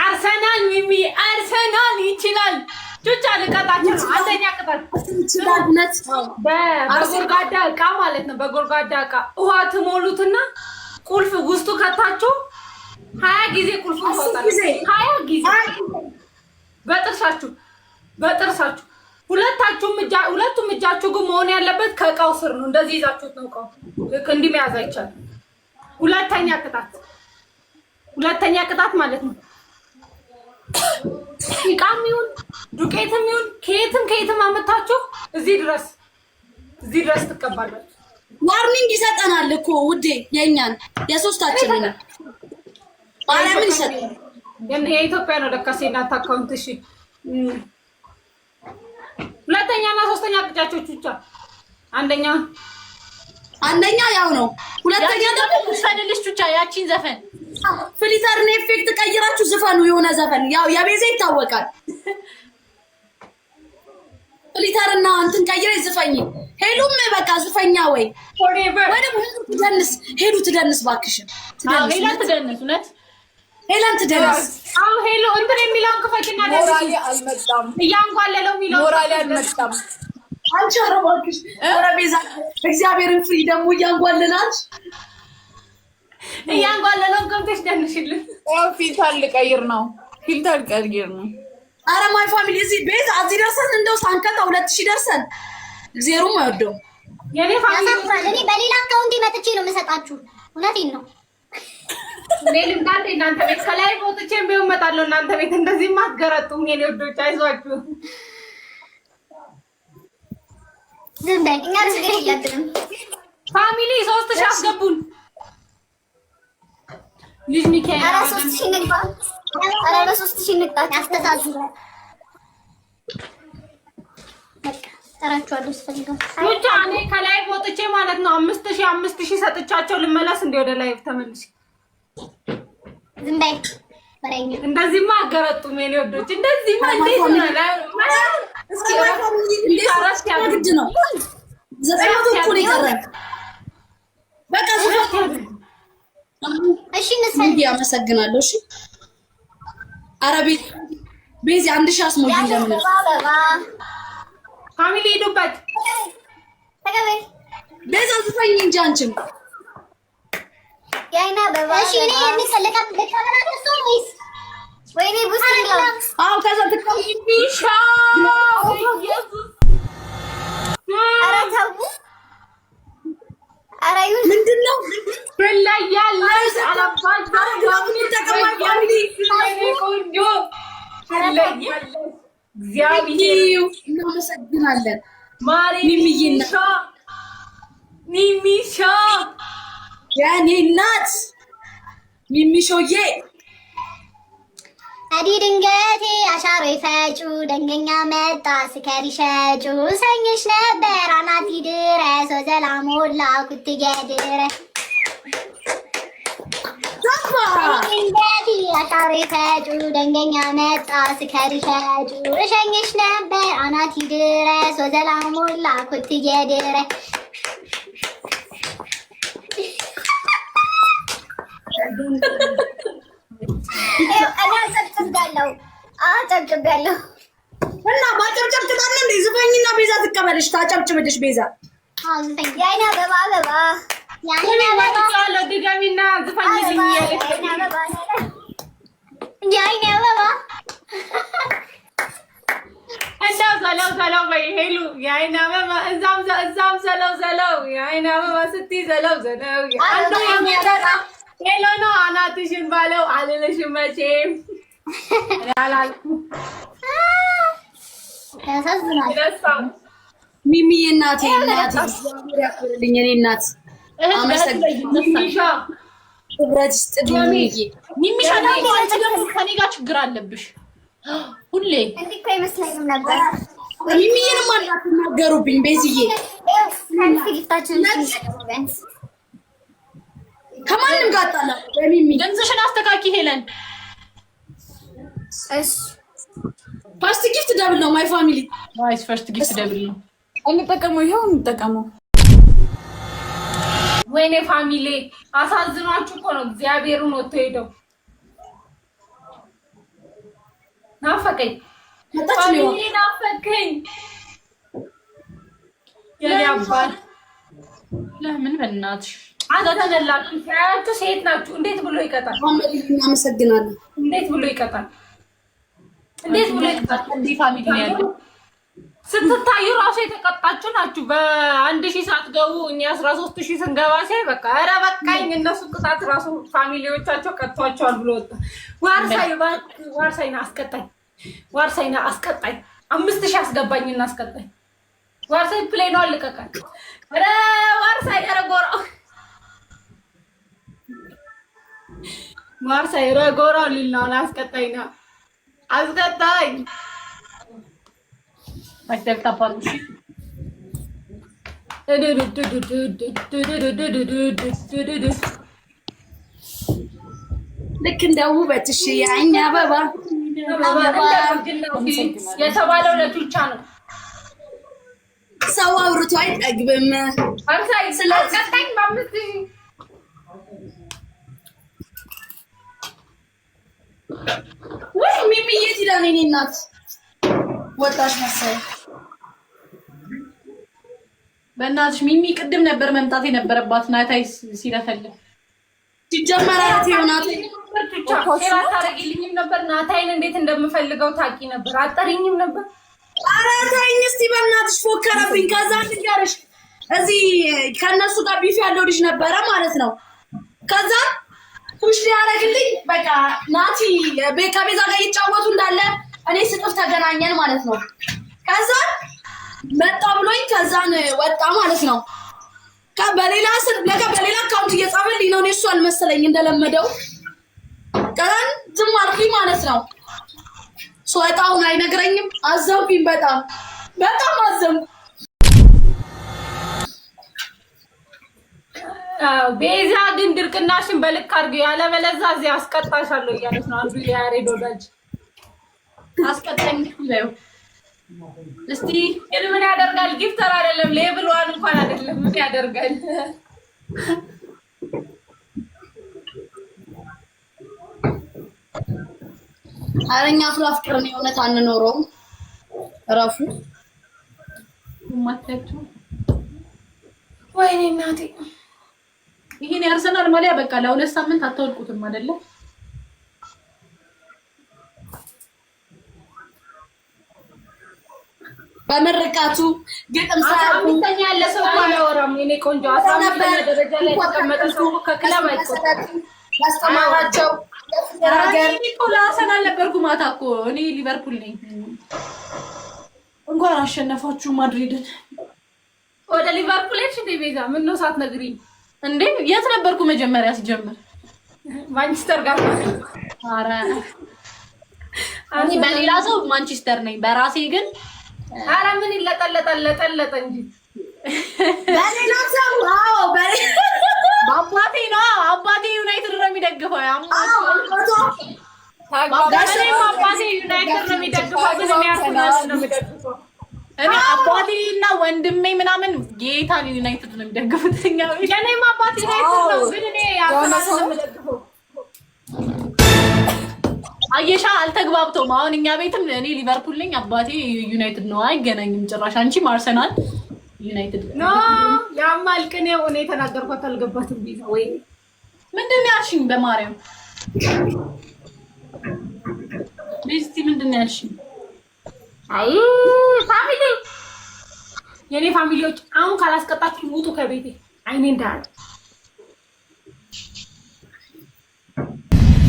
አርሰናል ሚሚ አርሰናል ይችላል። ቹቻ ልቀጣችሁ ነው። አንደኛ ቅጣት ይችላልነት በጎርጓዳ እቃ ማለት ነው። በጎርጓዳ እቃ ውሃ ትሞሉትና ቁልፍ ውስጡ ከታችሁ 20 ጊዜ ቁልፍ ታወጣላችሁ። 20 ጊዜ በጥርሳችሁ ሁለቱም እጃችሁ ግን መሆን ያለበት ከእቃው ስር ነው። እንደዚህ ይዛችሁት ነው እቃው እንዲህ መያዝ አይቻልም። ሁለተኛ ቅጣት ማለት ነው። እቃም ይሁን ዱቄትም ይሁን ከየትም አመጣችሁ እዚህ ድረስ ትቀባላችሁ። ዋርኒንግ ይሰጠናል እኮ ውዴ፣ የኛን የሶስታችንን ማርያምን ይሰጠናል። የኢትዮጵያ ነው ለካሴ እናት አካውንት። እሺ ሁለተኛና ሶስተኛ ቅጫቾች ብቻ። አንደኛ ያው ነው። ሁለተኛ ደግሞ ፈንልሽ ብቻ ያቺን ዘፈን ፍሊተርን ኤፌክት ቀይራችሁ ዝፈኑ። የሆነ ዘፈን ያው የቤዛ ይታወቃል። ፍሊተርና እንትን ቀይረሽ ዝፈኝ። ሄሉም በቃ ዝፈኛ ወይ ሄዱ ትደንስ ባክሽን። ሄላን ትደንስ እውነት ሄላን ትደንስ። አው ሄሎ እንትን የሚለውን ክፈትና ደስ አልመጣም። እያንጓለለው የሚለውን ሞራል አልመጣም። አንቺ አረባክሽ ኧረ ቤዛ እግዚአብሔርን ፍሪ ደግሞ እያንጓለላች እያንጓለለው ገብተሽ ደንሽልን። ፊልተር ልቀይር ነው። አረ ማይ ፋሚሊ እዚህ ቤዛ እዚህ ደርሰን እንደው ሳንከታ 2000 ደርሰን ዜሮም አይወደው የኔ ፋሚሊ እኔ በሌላ አካውንት መጥቼ ነው የምሰጣችሁ። እውነቴን ነው። ሌሊም ታንተ እናንተ ቤት ከላይ ወጥቼ ቢሆን እመጣለሁ። እናንተ ቤት እንደዚህ ማትገረጡም የኔ ወዶች አይዟችሁ። ዝም በይ እኛ ችግር የለብንም። ፋሚሊ 3000 አስገቡን። ልጅ ሚካኤል ኧረ 3000 ንግባ። ኧረ በ3000 ንግባ። ያስተሳዝናል። በቃ ተራችኋለሁ ስፈልጋችሁ ብቻ እኔ ከላይ ወጥቼ ማለት ነው 5000 ሰጥቻቸው ልመለስ እንደ ወደ ላይ ተመልሽ። ዝም በይ በረኝ። እንደዚህማ አገረጡም የኔ ወዶች። እንደዚህማ እንዴት ነው እስኪ ታራስ ያግድ ነው ዘፈኑ እኮ ነው የቀረን። በቃ ዘፈኑ እሺ እንስፈን። አመሰግናለሁ። እሺ አረቤ ቤዚ 1000 አስሞኝ እንደምን ፋሚሊ ሄዱበት ተቀበይ ቤዛ ዝፈኝ እንጂ አንቺም ያይና በባ እሺ እኔ የሚሰለካ ለካመና ደስ ወይስ ወይኔ ቡስ ነው አው ከዛ ቢሻ ኢየሱስ ኧረ ተው ኧረ ይሁን ምንድነው በላያለሽ አላባጅ ፋሚሊ ተቀማጭ ፋሚሊ ቆንጆ በላያለሽ እግዚአብሔር እናመሰግናለን። ማሪ ሚሚሻ የኔ እናት ሚሚሾዬ አዲ ድንገቴ አሻሮ ይፈጩ ደንገኛ መጣ ስከሪ ሸጩ ሰኝሽ ነበር አናቲ ድረስ ወዘላሞላ ኩትገድረ ድንገቴ አሻሮ ይፈጩ ደንገኛ መጣ ስከሪ ሸጩ እሸኝሽ ነበር አናቲ ድረስ ወዘላሞላ ኩትገድረ አጨብጭቤያለሁ እና ማጨብጨብ ትታለ እንዴ? ዝፈኝና ቤዛ ትቀበልሽ። ታጨብጭብልሽ ቤዛ። የዓይን አበባ አበባ የዓይን አበባ ድጋሚና ዝፈኝልኝ የዓይን አበባ እንደው ዘለው በይ ሄሉ የዓይን አበባ እዛም ዘለው የዓይን አበባ ስትይ ዘለው አንዱ የሚያደራ ሄሎ ነው። አናትሽን ባለው አልልሽም መቼም አላልኩም። ያሳዝናል። ሚሚዬ እናቴ እግዚአብሔር ያክብርልኝ። እኔ እናት አመሰግናለሁ። ክብረት ይስጥልኝ። ሚሚሻ ደግሞ ከኔ ጋር ችግር አለብሽ ሁሌ። እንዲህ እኮ አይመስለኝም ነበር። ሚሚዬንም አትናገሩብኝ ቤዝዬ። ከማንም ጋር ጣላ በሚሚ ድምፅሽን አስተካኪ ሄለን። እሺ ፈርስት ጊፍት ደብል ነው ማይ ፋሚሊ። ዋይስ ፈርስት ጊፍት ደብል ነው እንጠቀመው። ይሄው እንጠቀመው። ወይኔ ፋሚሊ አሳዝኗችሁ እኮ ነው እግዚአብሔርን ወጥቶ ሄደው ናፈቀኝ ናፈቀኝ የኔ አባት ለምን በእናትሽ አዘነላችሁ ታያችሁ ሴት ናችሁ እንዴት ብሎ ይቀጣል እናመሰግናለን እንዴት ብሎ ይቀጣል እንዴ ፋሚሊ ነው ያለው ስትታዩ ራሱ የተቀጣችሁ ናችሁ በ1000 ሳትገቡ እኛ 13000 ስንገባ ሲይ በቃ ኧረ በቃኝ እነሱ ቅጣት ራሱ ፋሚሊዎቻቸው ቀጥቷቸዋል ብሎ ወጣ ዋርሳይና አስቀጣኝ 5000 አስገባኝና አስቀጣኝ ዋርሳይ ፕሌን ነው አልቀቀል ኧረ ዋርሳይ ረጎራው ዋርሳይ ረጎራው ሊላው አስቀጣኝና አስቀጣኝ መክተብ ታባሩሽ ልክ እንደ ውበትሽ ያኛ አበባ የተባለው ለቱቻ ነው ሰው አውርቶ አይጠግብም አርሳይ ስለቀጣኝ በ5000 ወይ ሚሚዬ ዲዳኔ እናት ወጣሽ መሰለኝ በእናትሽ ሚሚ ቅድም ነበር መምጣት የነበረባት ናታይ ሲለፈልፍ ሲጀመራት ይሆናል ሴራ ታረጊልኝም ነበር ናታይን እንዴት እንደምፈልገው ታቂ ነበር አጠሪኝም ነበር ኧረ ተይኝ እስቲ በእናትሽ ፎከረብኝ ከዛ ልንገርሽ እዚህ ከነሱ ጋር ቢፍ ያለው ልጅ ነበረ ማለት ነው ከዛ ፑሽ ሊያደርግልኝ በቃ ናቲ ከቤዛ ጋር ይጫወቱ እንዳለ እኔ ስጥፍ ተገናኘን ማለት ነው ከዛ መጣ ብሎኝ ከዛን ወጣ ማለት ነው በሌላ አካውንት እየጻፈልኝ ነው እሱ አልመሰለኝ እንደለመደው ቀን ዝም አልኩኝ ማለት ነው ሶጣውን አይነግረኝም አዘንኩኝ በጣም አዘንኩ ቤዛ ግን ድርቅናሽን በልክ አድርጊ ያለበለዚያ እዚህ አስቀጣሻለሁ እያለች ነው አንዱ ያሬድ ወዳጅ አስቀጣኝ ነው እስቲ ምን ያደርጋል ጊፍተር አይደለም ሌብል 1 እንኳን አይደለም ምን ያደርጋል አረኛ ፍቅርን የሆነት አንኖረው ረፉ ማተቱ ወይኔ እናቴ ይሄን ያርሰናል ማሊያ በቃ ለ2 ሳምንት አታወልቁትም አይደለ በመረቃቱ ግጥም ሳይሆን ያለ ሰው አያወራም የኔ ቆንጆ አሳምተኛ ደረጃ ላይ ተቀመጠ ሰው ከክለብ አይቆጥም ያስተማራቸው ኒኮላስን አልነበርኩም ማታ እኮ እኔ ሊቨርፑል ነኝ እንኳን አሸነፋችሁ ማድሪድን ወደ ሊቨርፑል ሄድሽ እንዴ ቤዛ ምን ነው ሳትነግሪኝ እንዴ የት ነበርኩ መጀመሪያ ሲጀምር ማንቸስተር ጋር አረ እኔ በሌላ ሰው ማንቸስተር ነኝ በራሴ ግን አረ ምን ይለጠለጠ እንጂ በሌላ ሰው አዎ በአባቴ ነው አባቴ ዩናይትድ ነው የሚደግፈው አባቴ ዩናይትድ ነው የሚደግፈው ግን እኔ አርሰናል ነው የሚደግፈው እኔ አባቴ እና ወንድሜ ምናምን ጌታ ዩናይትድ ነው የሚደግፉት የኔም አባቴ ዩናይትድ ነው ግን እኔ አርሰናል ነው የሚደግፈው አየሻ አልተግባብተውም አሁን እኛ ቤትም እኔ ሊቨርፑል ነኝ አባቴ ዩናይትድ ነው አይገናኝም ጭራሽ አንቺም አርሰናል ዩናይትድ ኖ ያማል ከኔው እኔ ተናገርኳት አልገባትም ቢዛ ወይ ምንድነው ያልሽኝ በማርያም ቤስቲ ምንድነው ያልሽኝ አይ ፋሚሊ የኔ ፋሚሊዎች አሁን ካላስቀጣችሁ ውጡ ከቤቴ አይኔ እንዳለ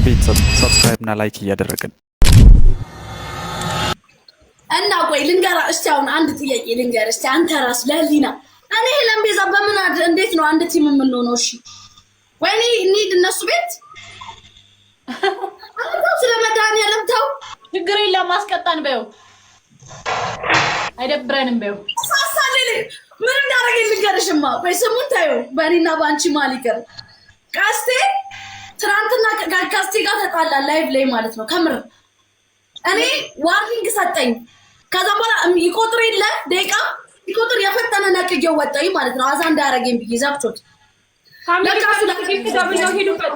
ቤተሰብ ሰብስክራይብ እና ላይክ እያደረግን እና ቆይ ልንገራ እስቲ አሁን አንድ ጥያቄ ልንገር እስቲ አንተ ራስ ለሊና እኔ ለምቤዛ በምን እንዴት ነው አንድ ቲም የምንሆነው እሺ ወይኔ እንሂድ እነሱ ቤት አንተው ስለመዳን ያለምታው ችግር የለም ማስቀጣን በይው አይደብረንም በይው ሳሳለለ ምን እንዳደረገ ልንገርሽማ ቆይ ስሙን ታዩ በሪና ባንቺ ማሊከር ካስቴ ትናንትና ከካስቴ ጋር ተጣላ ላይቭ ላይ ማለት ነው ከምር እኔ ዋርኒንግ ሰጠኝ ከዛ በኋላ ይቆጥር የለ ደቂቃ ይቆጥር የፈተነ ነቅየው ወጣኝ ማለት ነው አዛ እንዳያረገኝ ብዬ ዛብቾት ፋሚሊ ጊፍት ደብል ነው ሄዱበት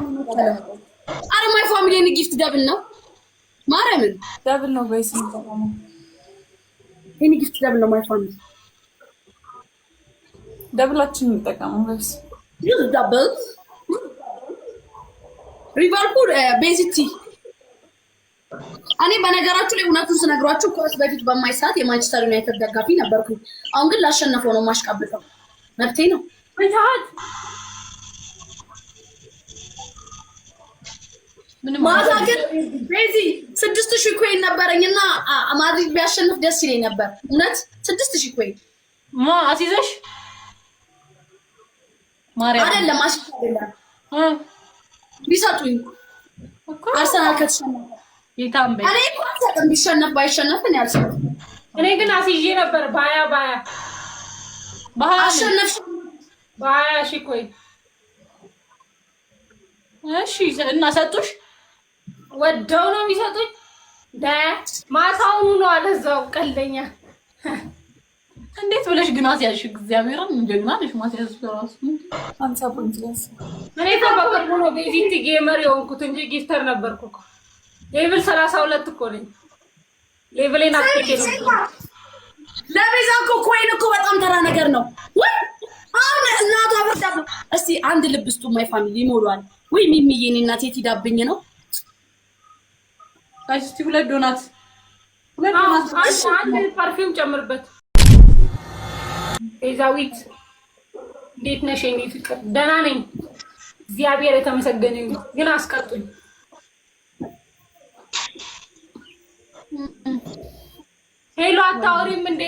አረ ማይ ፋሚሊ ጊፍት ደብል ነው ማርያምን ደብል ነው ጋይስ የምጠቀመው። የኔ ጊፍት ደብል ነው። ማይ ፋሚሊ ደብላችን እንጠቀመው ጋይስ። ደብል ሊቨርፑል ቤዚቲ እኔ በነገራችሁ ላይ እውነቱን ስነግራችሁ ከወስ በፊት በማይ ሰዓት የማንቸስተር ዩናይትድ ደጋፊ ነበርኩኝ። አሁን ግን ላሸነፈው ነው ማሽቃብጠው። መብቴ ነው። ማታ ግን ቤዚ 6000 ኮይን ነበረኝና ማድሪድ ቢያሸንፍ ደስ ይለኝ ነበር። እውነት 6000 ኮይን አሲዘሽ ማርያም አይደለም አይደለም ቢሰጡኝ አርሰናል ከተሸነፈ ይታምበ እኔ እንኳን ቢሸነፍ ባይሸነፍ እኔ አልሰጥም። እኔ ግን አስይዤ ነበር ባያ አሸነፍ ባያ ሺህ ኮይን። እሺ እና ሰጡሽ? ወደው ነው የሚሰጡኝ። ማታውኑ ነው አለዛው ቀልደኛ። እንዴት ብለሽ ግን አስያዝሽ? እግዚአብሔርን ጀግና ነሽ። ማስያዝ ራሱ አንሳ ፖይንት ያስ እኔ ተባበርኩ ነው ቤዚት ጌመር የሆንኩት እንጂ ጊፍተር ነበርኩ እኮ። ሌቭል 32 እኮ ነኝ። ሌቭሌን አጥቼ ነው። ለቤዛ እኮ ኮይን እኮ በጣም ተራ ነገር ነው። ወይ አሁን እናቷ በጣም እስቲ አንድ ልብ ስጡ ማይ ፋሚሊ ይሞላል ወይ ሚሚዬ እኔ እናቴ ትዳብኝ ነው። እስቲ ሁለት ዶናት አንድ ፐርፊውም ጨምርበት። ቤዛዊት እንዴት ነሽ የኔ ፍቅር? ደህና ነኝ እግዚአብሔር የተመሰገነ ይሁን። ግን አስቀጡኝ። ሄሎ አታወሪም እንዴ?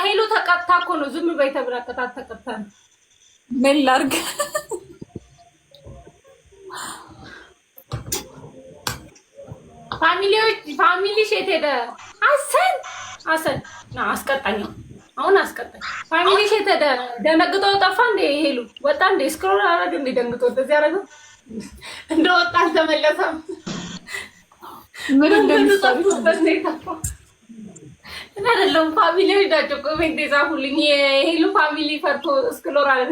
ሄሎ ተቀጣ እኮ ነው። ዝም በይ ተብላ ተቀጣ ነው። ምን ላድርግ? ፋሚሊ ሼት ሄደ። አሰን ና አስቀጣኝ። አሁን አስቀጣኝ። ፋሚሊ ሼት ሄደ። ደንግጦ ጠፋ እንዴ? ሄሉ ወጣ እንዴ? ስክሮል አረግ እንዴ? ደንግጦ እንደዚህ አረገ እንደወጣ አልተመለሰም። ምን እንደምትጠብቁበት ነው የጠፋው። እና አይደለም ፋሚሊዎች ናቸው ኮሜንት የጻፉልኝ። የሄሉ ፋሚሊ ፈርቶ ስክሮል አረግ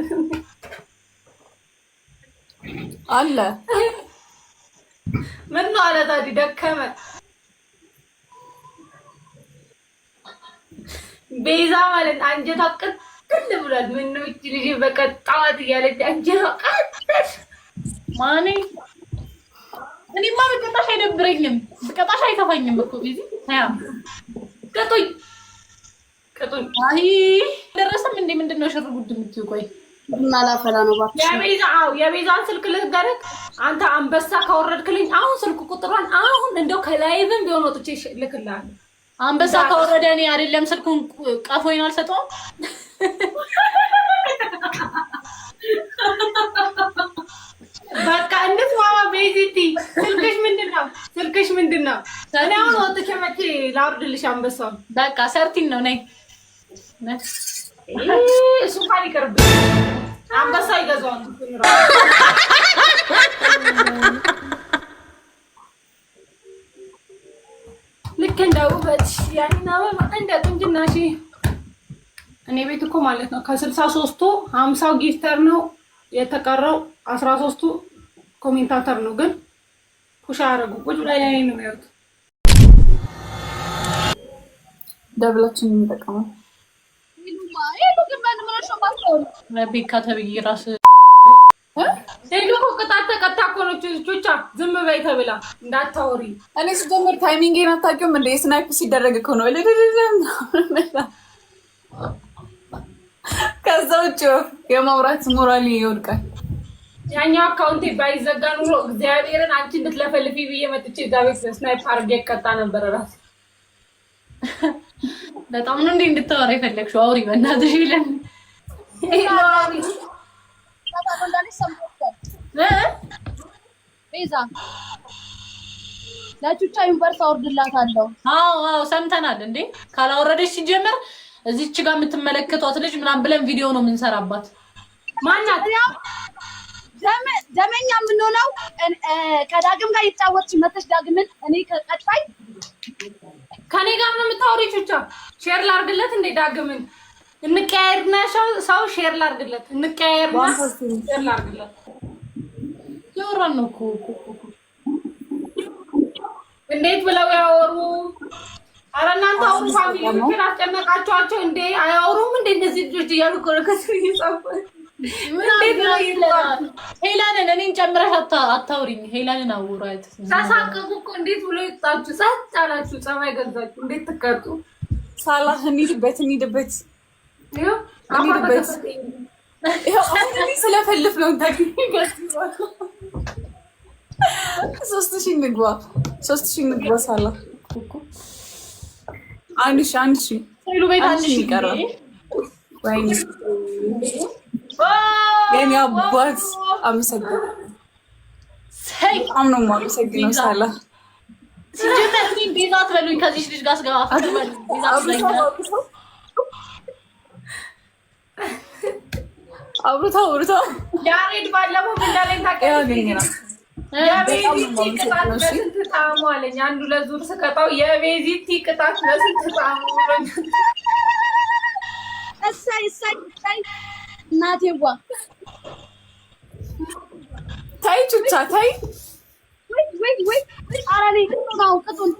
አለ ምን ነው አለ ታዲያ ደከመ። ቤዛ ማለት አንጀቷ ቅጥል ብሏል። ምን ነው እቺ ልጅ በቀጣዋት እያለች አንጀቷ ቅጥል ማኔ። እኔማ በቀጣሽ አይደብረኝም፣ በቀጣሽ አይከፋኝም እኮ ቢዚ ታያ ቅጡኝ። አይ ደረሰም እንዴ? ምንድነው ሽር ጉድ የምትይው? ቆይ ቡና ላፈላ ነው ባክሽ። የቤዛን ስልክ ልትገረክ አንተ አንበሳ ካወረድክልኝ አሁን ስልክ ቁጥሯን አሁን እንደው ከላይቭም ቢሆን ወጥቼ ልክልሃለሁ። አንበሳ ካወረደ እኔ አይደለም ስልኩን ቀፎይን አልሰጠውም። በቃ እንዴት ማማ ቤዚቲ ስልክሽ ምንድነው? እኔ አሁን ወጥቼ መቼ ላውርድልሽ አንበሳውን? በቃ ሰርቲን ነው ነይ እሱ ካል ይቀርብ አንበሳ ይገዛው ነው። ልክ እንደው ውበትሽ ያንና እንደ ቁንጅናሽ እኔ ቤት እኮ ማለት ነው ከ63ቱ 50 ጊፍተር ነው የተቀረው 13ቱ ኮሜንታተር ነው። ግን ኩሻ አረጉ ቁጭ ላይ ነው ያሉት። ደብላችን እንጠቀመው። ቤካ ተብዬ ራስ ሄሎ ቅጣት ተቀጣ እኮ ነው። ቹቻ ዝም በይ ተብላ እንዳታወሪ። እኔ ስጀምር ታይሚንጌን አታውቂውም እንደ ስናይፕ ሲደረግ እኮ ነው። ከዛ ውጭ የማውራት ሞራሊ ይወድቃል። ያኛው አካውንቴ ባይዘጋ ኑሮ እግዚአብሔርን አንቺ እንድትለፈልፊ ብዬ መጥቼ እዛ ቤት ስናይፕ አድርጌ ቀጣ ነበር ራስ። በጣም ነው እንዴ እንድታወራ የፈለግሽው? አውሪ በእናትሽ ይለን ቤዛ ለቹቻ ዩኒቨርስ አወርድላታለሁ። አዎ ሰምተናል። እንዴ ካላወረደች ሲጀመር እዚች ጋር የምትመለከቷት ልጅ ምናምን ብለን ቪዲዮ ነው የምንሰራባት። ማናት ደመኛ የምንሆነው ከዳግም ጋር የተጫወትሽ መተሽ ዳግምን እኔ ከቀጣይ ከኔ ጋር ነው የምታወሪ። ቹቻ ሼር ላርግለት እንዴ? ዳግምን እንቀያየርና ሰው ሼር ላርግለት እንቀያየርና ሼር ላርግለት። ያወራን ነው እኮ እንዴት ብለው ያወሩ? ኧረ እናንተ አውሩ። ፋሚሊዎችን አስጨነቃችኋቸው እንዴ? አያወሩም እንዴ እነዚህ ልጆች እያሉ እኮ ነው ከስር እየጻፉ። ሄላንን እኔን ጨምረሽ አታውሪኝ። ሄላንን አውራት። ተሳቀቁ እኮ እንዴት ብሎ ይጣችሁ? ጸጥ አላችሁ። ጸባይ ገዛችሁ። እንዴት ትቀጡ? ሳላህ እንሂድበት እንሂድበት ይኸው እንሂድበት። ይኸው አሁን ስለፈልፍ ነው ታውቂኝ። 3000 እንግባ 3000 እንግባ። ሳላህ አንድ ሺህ ሄሉ ቤት አንድ ሺህ ይቀራል። ወይኔ የኔ አባት አመሰግናለሁ። በጣም ነው የማመሰግነው ሳላህ። ሲጀመር እኔ ቤዛ አትበሉኝ። ከዚህ ልጅ ጋር ስገባ አትበሉኝ። ቤዛ አትበሉኝ። አውርታ ያሬድ ባለፈው ምን እንዳለኝ ታውቂያለሽ? የቤዚቲ ቅጣት በስንት ጣዕሙ አለኝ። አንዱ ለዙር ስቀጣው የቤዚቲ ቅጣት በስንት ጣዕሙ ብሎኛል። እሰይ እናቴዋ ታይ ቹቻ ታይ ወይ አራኔ ነው ቅጡን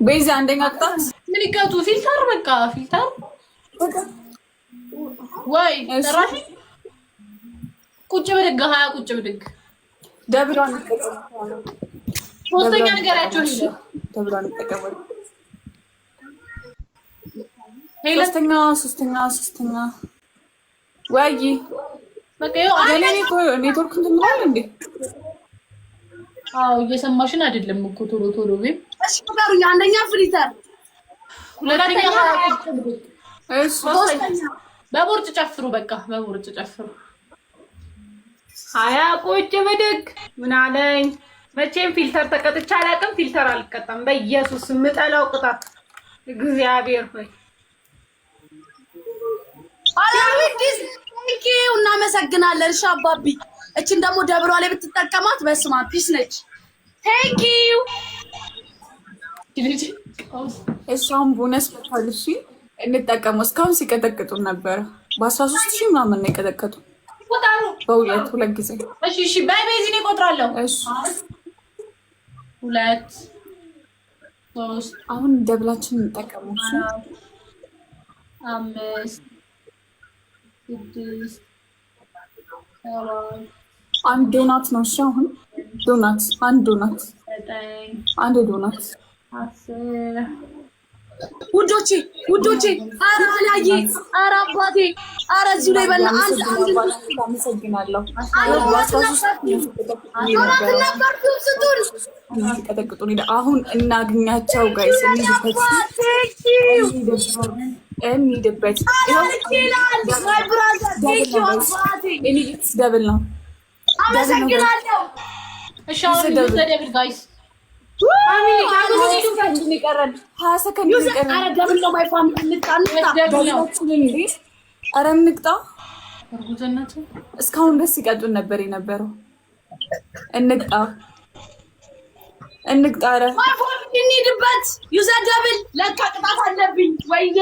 ቤዛ አንደኛ ቅጣት ምን ይቀጡ? ፊልተር በቃ ፊልተር ወይ ተራፊ ቁጭ ብድግ 20 ቁጭ ብድግ ደብሯን ሶስተኛ ነገራቸው ነው። ደብሯን ተቀበል። ሶስተኛ ወይ በቃ ይኸው ኔትወርክ እንትን እንዴ? አዎ እየሰማሽን አይደለም እኮ ቶሎ ቤት። እሺ ንገሩኝ። አንደኛ ፍሪተር፣ ሁለተኛ እሺ በቦርጭ ጨፍሩ። በቃ በቦርጭ ጨፍሩ። 20 ቁጭ ብድግ ምን አለኝ? መቼም ፊልተር ተቀጥቻ አላውቅም። ፊልተር አልቀጣም። በኢየሱስ የምጠላው ቅጣት እግዚአብሔር ሆይ። አላዊዲስ ቴንኪው እናመሰግናለን። እሺ አባቢ እቺን ደግሞ ደብሯ ላይ ብትጠቀማት በስማ ፒስ ነች። ቴንኪው እሷም ቦነስ በታልሽ እንጠቀመው። እስካሁን ሲቀጠቅጡን ነበር። በ13000 ምናምን ነው የቀጠቀጡ። ሁለት ጊዜ። እሺ በቤዚ ነው እቆጥራለሁ። እሺ 2 3 አሁን ደብላችን እንጠቀመው። 5 6 7 አንድ ዶናት ነው። እሺ አሁን ዶናት አንድ ዶናት 10 ውዶቼ ኧረ አላዬ ኧረ አባቴ ኧረ እዚሁ ላይ በላ አንድ አመሰግናለሁ። ቀጠቅጡን አሁን እናግኛቸው ጋይስ። እንሂድበት ደብል ነው። አመሰግናለሁ። እሺ አሁን ደብል ጋይስ ኧረ እንቅጣ። እስካሁን ደስ ሲቀጡን ነበር የነበረው። እንቅጣ። ኧረ እንሂድበት። ዩዘር ደብል ለካ ቅጣት አለብኝ። ወይኔ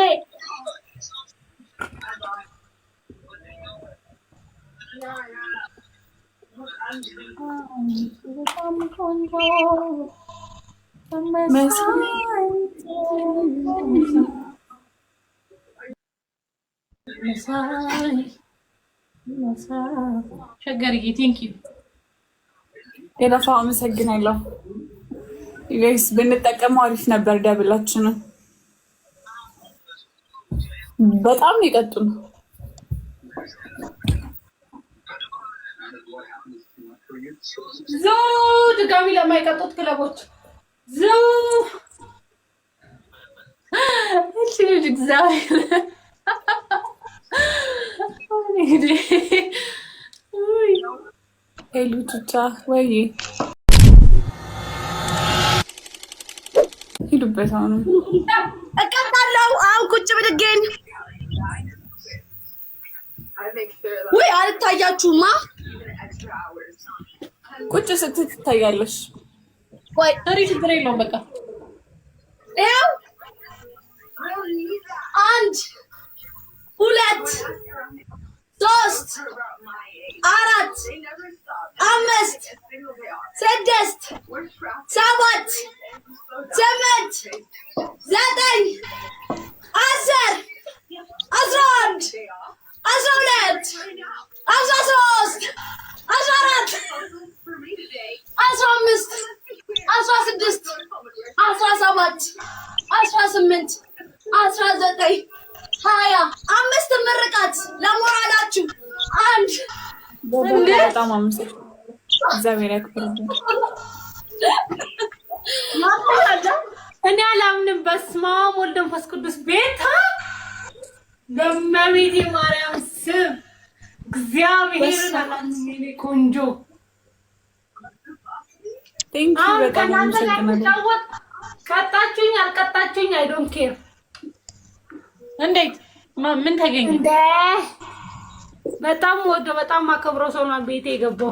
ሸገርዬ ቴንኪው የለፋ አመሰግናለሁ። ጋይስ ብንጠቀመው አሪፍ ነበር። ደብላችንን በጣም ይቀጡን። ድጋሚ ለማይቀጡት ክለቦች እሺ እግዚአብሔር ሄሉ ቱቻ ወይ ሂዱበት። አሁንም እቀጣለሁ። አሁን ቁጭ ብድጌን ወይ አልታያችሁማ። ቁጭ ስትይ ትታያለሽ። ወይ ችግር የለውም። በቃ ይኸው 1 2 3 4 5 6 7 8 9 10 11 12 13 14 15 16 17 18 19 5 ምርቃት ለሞራላችሁ አንድ በጣም አመሰግናለሁ። እግዚአብሔር ያክብርልኝ። እኔ አላምንም። በስመ አብ ወወልድ ወመንፈስ ቅዱስ ቤታ በእመቤቴ ማርያም ስም እግዚአብሔርን አላምንም። የእኔ ቆንጆ ቴንክ ዩ በጣም አመሰግናለሁ። ቀጣችሁኝ አልቀጣችሁኝ አይ ዶንት ኬር። እንዴት ምን ተገኘ? እንደ በጣም ወዶ በጣም ማከብረው ሰው ነው ቤቴ የገባው።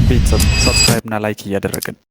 ቤተሰብ ሰብስክራይብ እና ላይክ እያደረግን